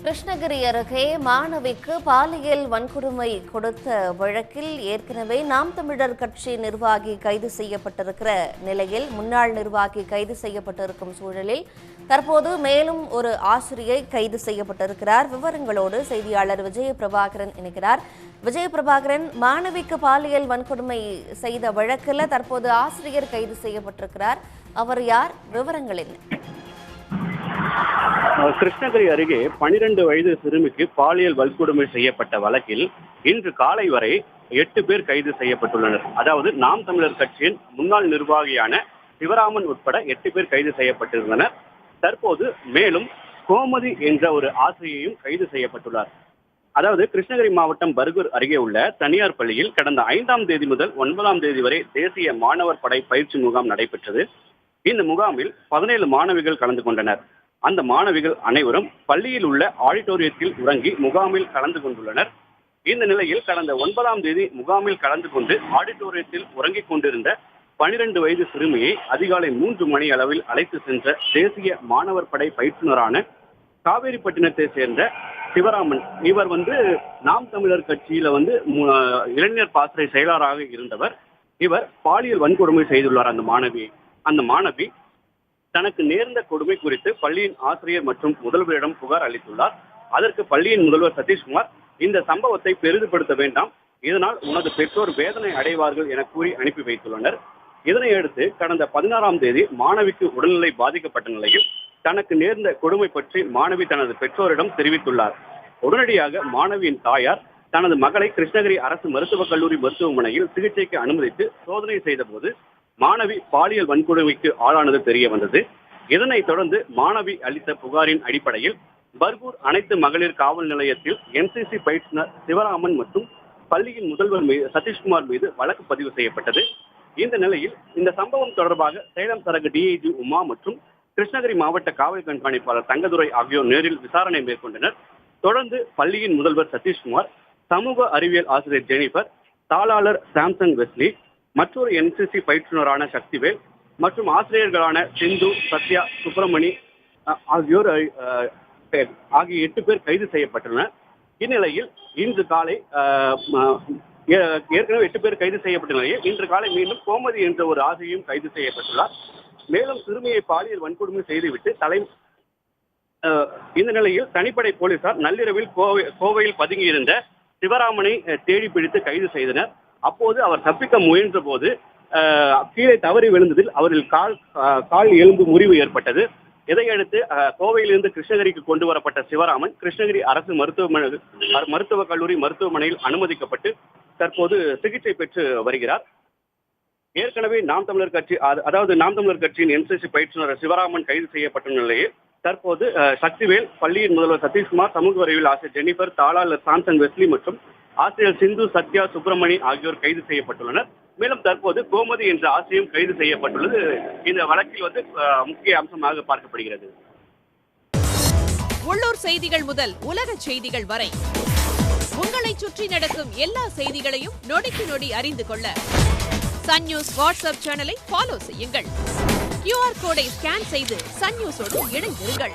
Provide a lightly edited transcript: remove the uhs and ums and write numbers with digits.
கிருஷ்ணகிரி அருகே மாணவிக்கு பாலியல் வன்கொடுமை கொடுத்த வழக்கில் ஏற்கனவே நாம் தமிழர் கட்சி நிர்வாகி கைது செய்யப்பட்டிருக்கிற நிலையில் முன்னாள் நிர்வாகி கைது செய்யப்பட்டிருக்கும் சூழலில் தற்போது மேலும் ஒரு ஆசிரியை கைது செய்யப்பட்டிருக்கிறார். விவரங்களோடு செய்தியாளர் விஜயபிரபாகரன் இணைக்கிறார். விஜயபிரபாகரன், மாணவிக்கு பாலியல் வன்கொடுமை செய்த வழக்கில் தற்போது ஆசிரியர் கைது செய்யப்பட்டிருக்கிறார். அவர் யார்? விவரங்கள் என்ன? கிருஷ்ணகிரி அருகே 12 வயது சிறுமிக்கு பாலியல் வன்கொடுமை செய்யப்பட்ட வழக்கில் இன்று காலை வரை 8 பேர் கைது செய்யப்பட்டுள்ளனர். அதாவது நாம் தமிழர் கட்சியின் முன்னாள் நிர்வாகியான சிவராமன் உட்பட 8 பேர் கைது செய்யப்பட்டிருந்தனர். தற்போது மேலும் கோமதி என்ற ஒரு ஆசிரியையும் கைது செய்யப்பட்டுள்ளார். அதாவது கிருஷ்ணகிரி மாவட்டம் பர்கூர் அருகே உள்ள தனியார் பள்ளியில் கடந்த 5ஆம் தேதி முதல் 9ஆம் தேதி வரை தேசிய மாணவர் படை பயிற்சி முகாம் நடைபெற்றது. இந்த முகாமில் 17 மாணவிகள் கலந்து கொண்டனர். அந்த மாணவிகள் அனைவரும் பள்ளியில் உள்ள ஆடிட்டோரியத்தில் உறங்கி முகாமில் கலந்து கொண்டுள்ளனர். இந்த நிலையில் கடந்த 9ஆம் தேதி முகாமில் கலந்து கொண்டு ஆடிட்டோரியத்தில் உறங்கிக் கொண்டிருந்த 12 வயது சிறுமியை அதிகாலை 3 மணி அளவில் அழைத்து சென்ற தேசிய மாணவர் படை பயிற்றுனரான காவேரிப்பட்டினத்தை சேர்ந்த சிவராமன், இவர் நாம் தமிழர் கட்சியில இளைஞர் பாசறை செயலாளராக இருந்தவர். இவர் பாலியல் வன்கொடுமை செய்துள்ளார் அந்த மாணவி தனக்கு நேர்ந்த கொடுமை குறித்து பள்ளியின் ஆசிரியர் மற்றும் முதல்வரிடம் புகார் அளித்துள்ளார். அதற்கு பள்ளியின் முதல்வர் சதீஷ்குமார், இந்த சம்பவத்தை பெரிதுபடுத்த வேண்டாம், இதனால் உனது பெற்றோர் வேதனை அடைவார்கள் என கூறி அனுப்பி வைத்துள்ளனர். இதனையடுத்து கடந்த 16ஆம் தேதி மாணவிக்கு உடல்நிலை பாதிக்கப்பட்ட நிலையில் தனக்கு நேர்ந்த கொடுமை பற்றி மாணவி தனது பெற்றோரிடம் தெரிவித்துள்ளார். உடனடியாக மாணவியின் தாயார் தனது மகளை கிருஷ்ணகிரி அரசு மருத்துவக் கல்லூரி மருத்துவமனையில் சிகிச்சைக்கு அனுமதித்து சோதனை செய்த போது மாணவி பாலியல் வன்கொடுமைக்கு ஆளானது தெரிய வந்தது. இதனைத் தொடர்ந்து மாணவி அளித்த புகாரின் அடிப்படையில் பர்கூர் அனைத்து மகளிர் காவல் நிலையத்தில் என்சிசி பயிற்றுனர் சிவராமன் மற்றும் பள்ளியின் முதல்வர் சதீஷ்குமார் மீது வழக்கு பதிவு செய்யப்பட்டது. இந்த நிலையில் இந்த சம்பவம் தொடர்பாக சேலம் சரக டிஐஜி உமா மற்றும் கிருஷ்ணகிரி மாவட்ட காவல் கண்காணிப்பாளர் தங்கதுரை ஆகியோர் நேரில் விசாரணை மேற்கொண்டனர். தொடர்ந்து பள்ளியின் முதல்வர் சதீஷ்குமார், சமூக அறிவியல் ஆசிரியர் ஜெனிஃபர், தாளாளர் சாம்சங் வெஸ்லி, மற்றொரு என்சிசி பயிற்றுனரான சக்திவேல் மற்றும் ஆசிரியர்களான சிந்து, சத்யா, சுப்பிரமணி ஆகிய 8 பேர் கைது செய்யப்பட்டுள்ளனர். இந்நிலையில் இன்று காலை ஏற்கனவே 8 பேர் கைது செய்யப்பட்ட நிலையில் இன்று காலை மீண்டும் கோமதி என்ற ஒரு ஆசிரியரும் கைது செய்யப்பட்டுள்ளார். மேலும் சிறுமியை பாலியல் வன்கொடுமை செய்துவிட்டு இந்த நிலையில் தனிப்படை போலீசார் நள்ளிரவில் கோவையில் பதுங்கியிருந்த சிவராமனை தேடி பிடித்து கைது செய்தனர். அப்போது அவர் தப்பிக்க முயன்ற போது கீழே தவறி விழுந்ததில் அவரில் கால் எலும்பு முறிவு ஏற்பட்டது. இதையடுத்து கோவையிலிருந்து கிருஷ்ணகிரிக்கு கொண்டு வரப்பட்ட சிவராமன் கிருஷ்ணகிரி அரசு மருத்துவக் கல்லூரி மருத்துவமனையில் அனுமதிக்கப்பட்டு தற்போது சிகிச்சை பெற்று வருகிறார். ஏற்கனவே நாம் தமிழர் கட்சியின் என்சிசி பயிற்றுனர் சிவராமன் கைது செய்யப்பட்ட நிலையில் தற்போது சக்திவேல், பள்ளியின் முதல்வர் சதீஷ்குமார், சமூக அறிவியல் ஆசிரியர் ஜெனிஃபர், தாளாளர் சாம்சன் வெஸ்லி மற்றும் ஆசிரியர் சிந்து, சத்யா, சுப்பிரமணி ஆகியோர் கைது செய்யப்பட்டுள்ளனர். மேலும் தற்போது கோமதி என்ற ஆசிரியும் கைது செய்யப்பட்டுள்ளது இந்த வழக்கில் முக்கிய அம்சமாக பார்க்கப்படுகிறது. உள்ளூர் செய்திகள் முதல் உலக செய்திகள் வரை உங்களை சுற்றி நடக்கும் எல்லா செய்திகளையும் நொடிக்கு நொடி அறிந்து கொள்ள சன் நியூஸ் வாட்ஸ்அப் சேனலை ஃபாலோ செய்யுங்கள். QR கோடை ஸ்கேன் செய்து சன் நியூஸோடு இணைந்திருங்கள்.